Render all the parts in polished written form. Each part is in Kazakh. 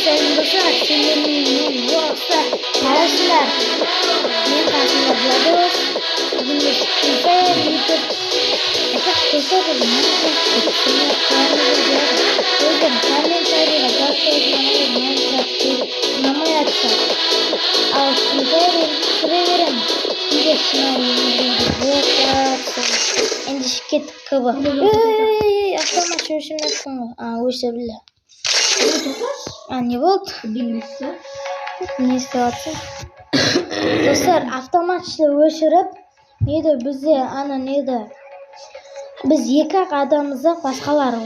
sayılırsa sinirliyim yoksa karşılar. Men karşılar Vlados. Bugün de çıktıysa YouTube. Efekt kıysa da endi ketib kaba. Avtomat shoshim yo'qmi? O'sha billa. Ne bo'ldi? Bilmisiz. Ne istyapsiz? Do'stlar, avtomatni o'chirib, neda bizni ana neda biz yakaq adammiz, boshqalar 10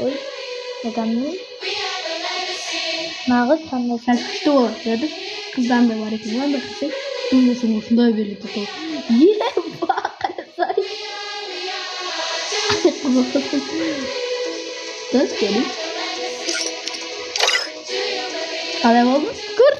oy odammi? Nag'it qanday Kuchli bo'ladi. Qizdan da bor ekan, bir qilsak, bundan shunday berdi to'p. Qarasay. Do'st keling. Qalay bo'ldi? Ko'r.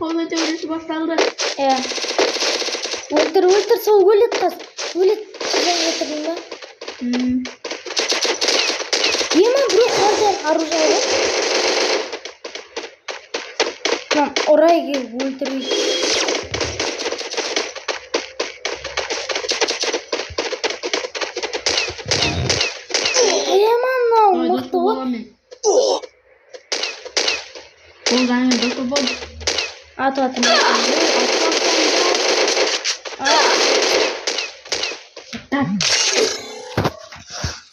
Qo'lga tegirish boshlandi. O'ltir, sol o'lit qaz. O'lit chizgan getirdingmi? Yema bir qolgan оружие. Mam, orayga o'ltirib. Yema, maqtı bo'l. Qo'ldan do'st bo'l. Atlatın.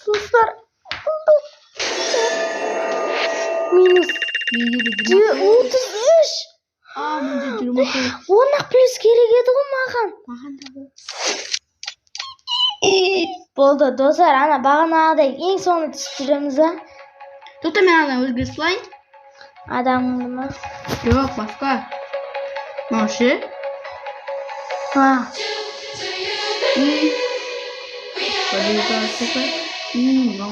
Dostlar. Minus 33. Bunday jurmoq. Ona plus kerak edi ma'qan. Bo'ldi do'stlar, ana bag'anadek eng so'nggi tushiramiz. To'xta, men ana o'zgartiraylik. Adammi? Yo'q, boshqa. Moshi. Ha. No.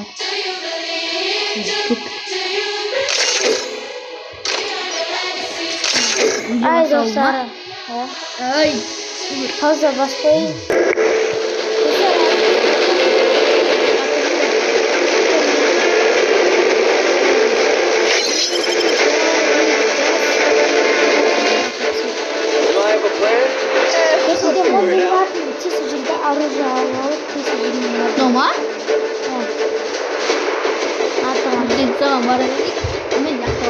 Ay do'stlar. Ay. Hozir bas qo'ying. Normal? Tamam, var edik. Men yaxshi.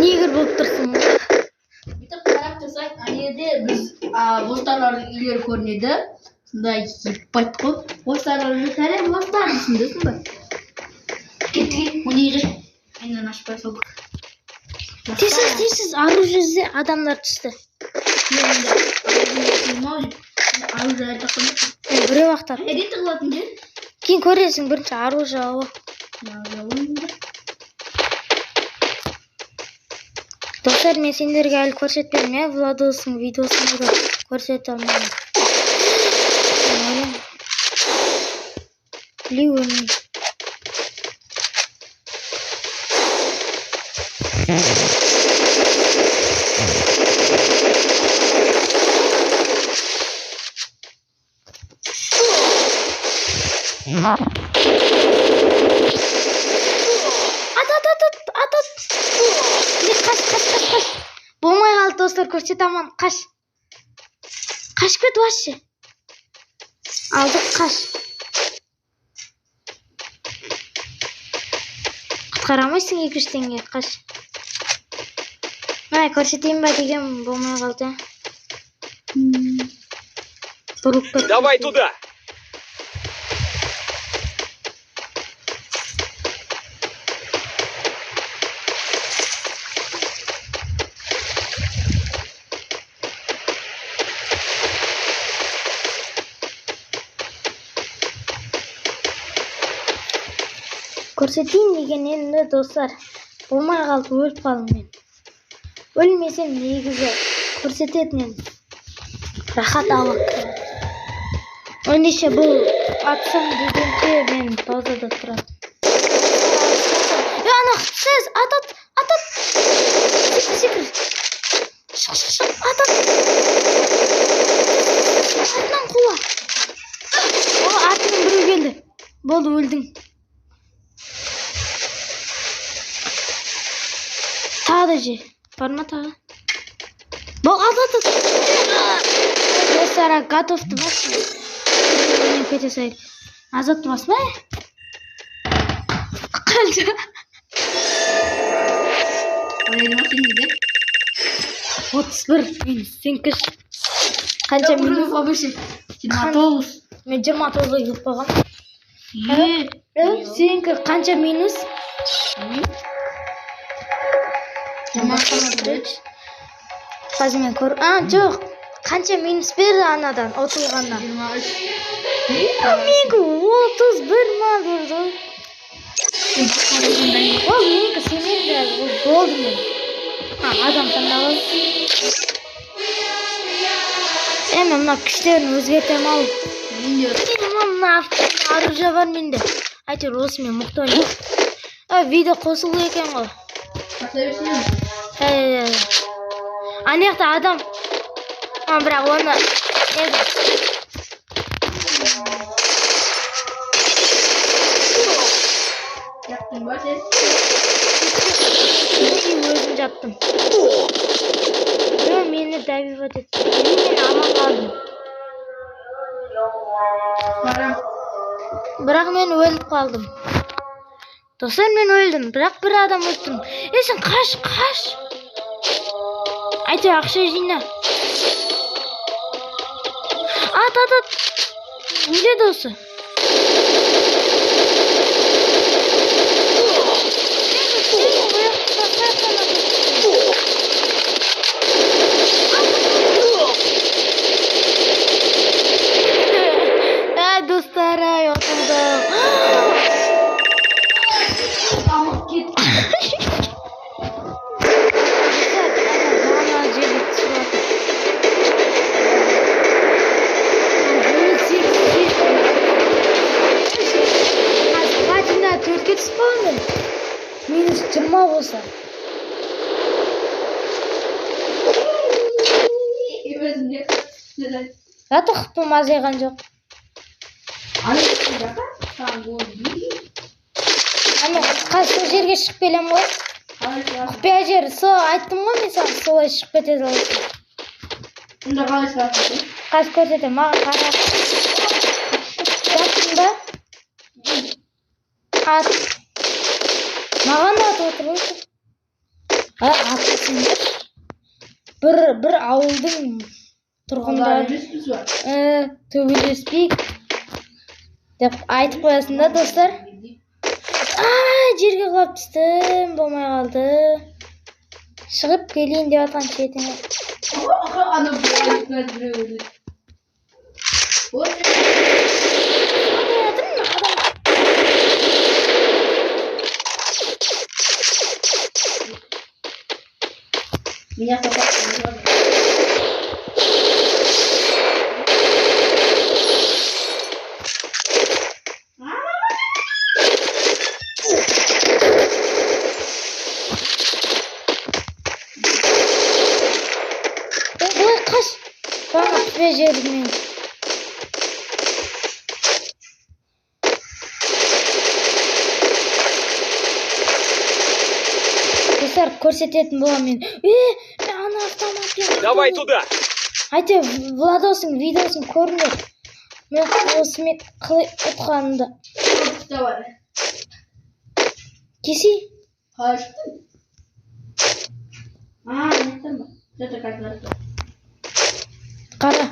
Neger bo'lib tursin. Bitta qarab tursak, aniyada biz bo'stonlar uylar ko'rinadi. Shunday payt qo'yib, bo'stonlarni qarab, bo'stonlarni shundaymi? Ketdik, buni yig'ish. Aynan ashpa sok. Tez оружие adamlar tushdi. Orужие qo'yib. Bir vaqtlar. Edit qilyapti. Keyin ko'rasan birinchi оружие ol. Do'stlar, men sizlarga hali ko'rsatmayman, Vladosning videosini ko'rsatolmayman. Ливон. At. Qash. Bo'lmay qoldi do'stlar, ko'rsataman. Qash ket voshchi. Aldık qash. Qutqaramaysan 2-3 tanga qash. Mana ko'rsatayim ba degan bo'lmay qoldi. Давай туда! көрсетейін деген енді достар. Болмай қалды, өліп қалдым мен. Өлмесем негізі көрсететін едім. Рахат алып. Ендеше бұл атсам дегенше мен базада тұрамын. Ана сіз атат. Секір. Шық. Атат. Атынан құла. Атының біреу келді. Болды, өлдің. Тағы да же. Бар ма тағы? Бұл атат. Достар, готовты басын. Кете сайыр. Азатты басма? Қанша? Ойлайды ма сен неде? 31. Сен кіш. Қанша минут? 29. Мен 29-ға келіп қойғам. Сенікі қанша минус? 23. Қазір мен көр... жоқ. Қанша минус берді анадан, отылғаннан? 23. Менікі 31 ма берді? Ол менікі сенен де болды мен. Адам таңдап. Мен мына күштерін өзгертем ал. Мына аружа бар менде. Әйтеуір осымен мұқты ойнайын. Видео қосылу екен ғой. Анаяқта адам. Бірақ оны Яқтың ба сен? өзім жаптым. Мені добивать етті. Мен аман қалдым. Бірақ мен өліп қалдым. Достар, мен өлдім. Бірақ бір адам өттім. Сен қаш. Әйтеуір ақша жина. Ат. Неде досы? Достар, отылдым. Амық кет. Төртке түсіп қалдым. Минус 20 болса. Қыппым азайған жоқ. Сол жерге шығып келем ғой. Құпия жер, айттым ғой мен саған, солай шығып кете саласың. Онда қалай шығасың? Қазір көрсетем, маған қара. Жаттың ба? Ат. Маған ат отыр өйтіп. Атысыңдар. Бір ауылдың тұрғындары төбелеспейік деп айтып қоясың да, достар. Жерге құлап түстім, болмай қалды. Шығып келейін деп атқан шетіңе. Ана біреу. Меня собака. Ой, қаш. Бана түпе жермен. Достар, көрсететін боламын мен. Ана автоматпен. Давай туда. Әйтеуір Владостың видеосын көріңдер. Мен осымен қалай ұтқанымды. Кесей? Қалай шықтың? Неттің ба? Жата карталарды. Қара.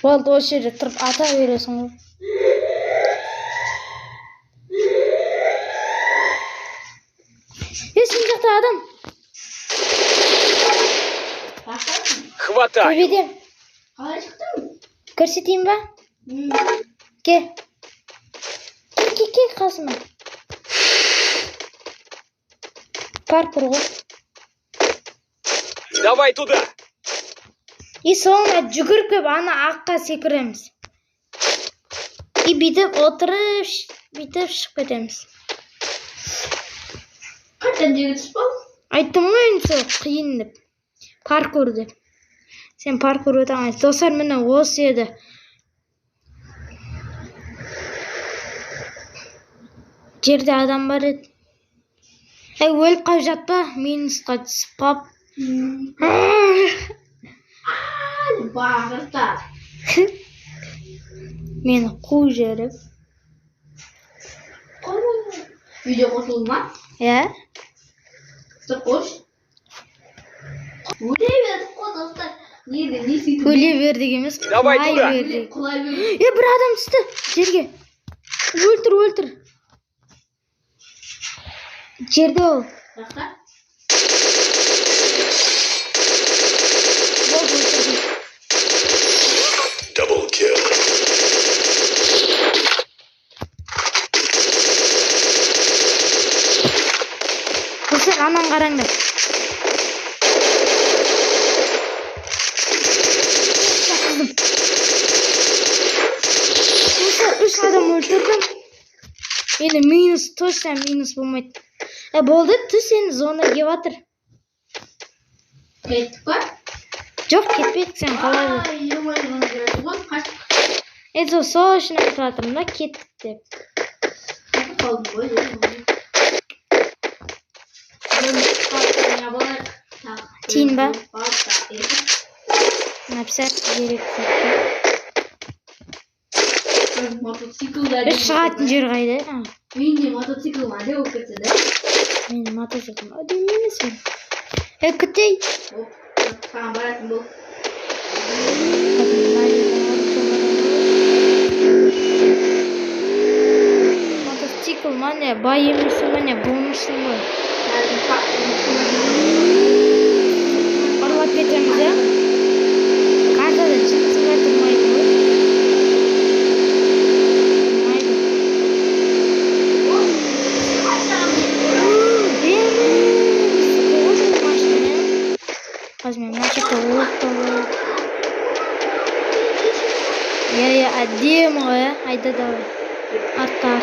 Болды, осы жерде тұрып ата бересің ғой. Сен жақта адам. Хватай. Төбеден. Қалай шықтың? Көрсетейін ба? Ke. Ke Qasım. Parkur ғой. Давай туда! И соңына жүгіріп кеп ана аққа секіреміз. И бүйтіп отырып, бүйтіп шығып кетеміз. Қайтадан жерге түсіп ал. Айттым ғой енді қиын деп. Паркур деп. Сен паркур өте алмайсың. Достар, міне осы еді. Жерде адам бар еді. Өліп қалып жатпа, минусқа түсіп қалып. Бағырта. Мені қуып жіберіп. Видео қосылды ма? Иә? Қош. Өле бердік қой достар. Не сөйтіп? Өле бердік емес, Давай құлай туда. бердік. Құлай бердік. Бір адам түсті жерге. Өлтір. Жерде ол. Жақта. Double kill. Достар, анан қараңдар. Достар, 3 адам өлтірдім. Енді минус, точно минус болмайды. Болды, түс енді зона кеп жатыр. Кеттік па? Жоқ, кетпедік, сен қалай бол. Сол үшін айтып жатырмын да, кеттік деп. Тиін ба? Написать керек заттар. Үш шығатын жер қайда? Менде мотоцикл ма деп болып кетсе да. Мен мотоциклім. Әдемі емес мен. Күтей. Саған баратын бол. Мотоцикл мане, бай емесің мане, болмышсың ғой. Ұрлап кетеміз, ja? Қартада жынсыңға тұрмайды ғой. Возьмем, значит, локтовый. Я әдемі ғой, ja? Айда давай. Артта.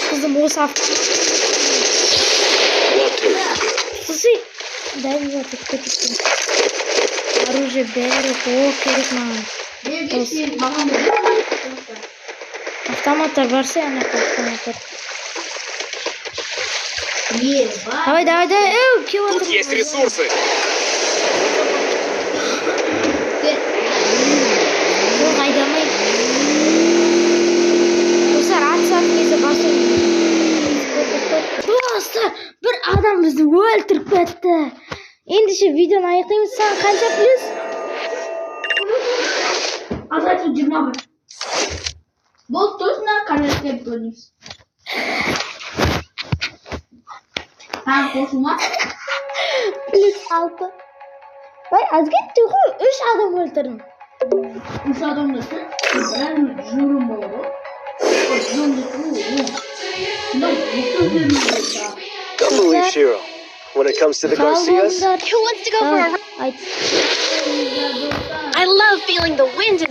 Қызым, осы автомат. Слушай, дай мне вот это кетіппен. Оружие бәрі оқ керек маған. Автоматтар барса, ана автоматтар. Давай. Тут есть ресурсы. Жоқ, айдамай. Достар, атсам кезі басым. Достар, бір адам бізді өлтіріп кетті. Ендеше видеоны аяқтаймыз. Саған қанша плюс? Азайту 21. Бұл точно қарашкеп көрінеміз. Қосылма? Плюс 6. Бай, аз кетті ғой, 3 адам өлтірдім. 3 адамды сен? Бірән жүрім болды ғой. Don't believe Shiro. When it comes to the Garcias, Who wants to go for a ride? I love feeling the wind in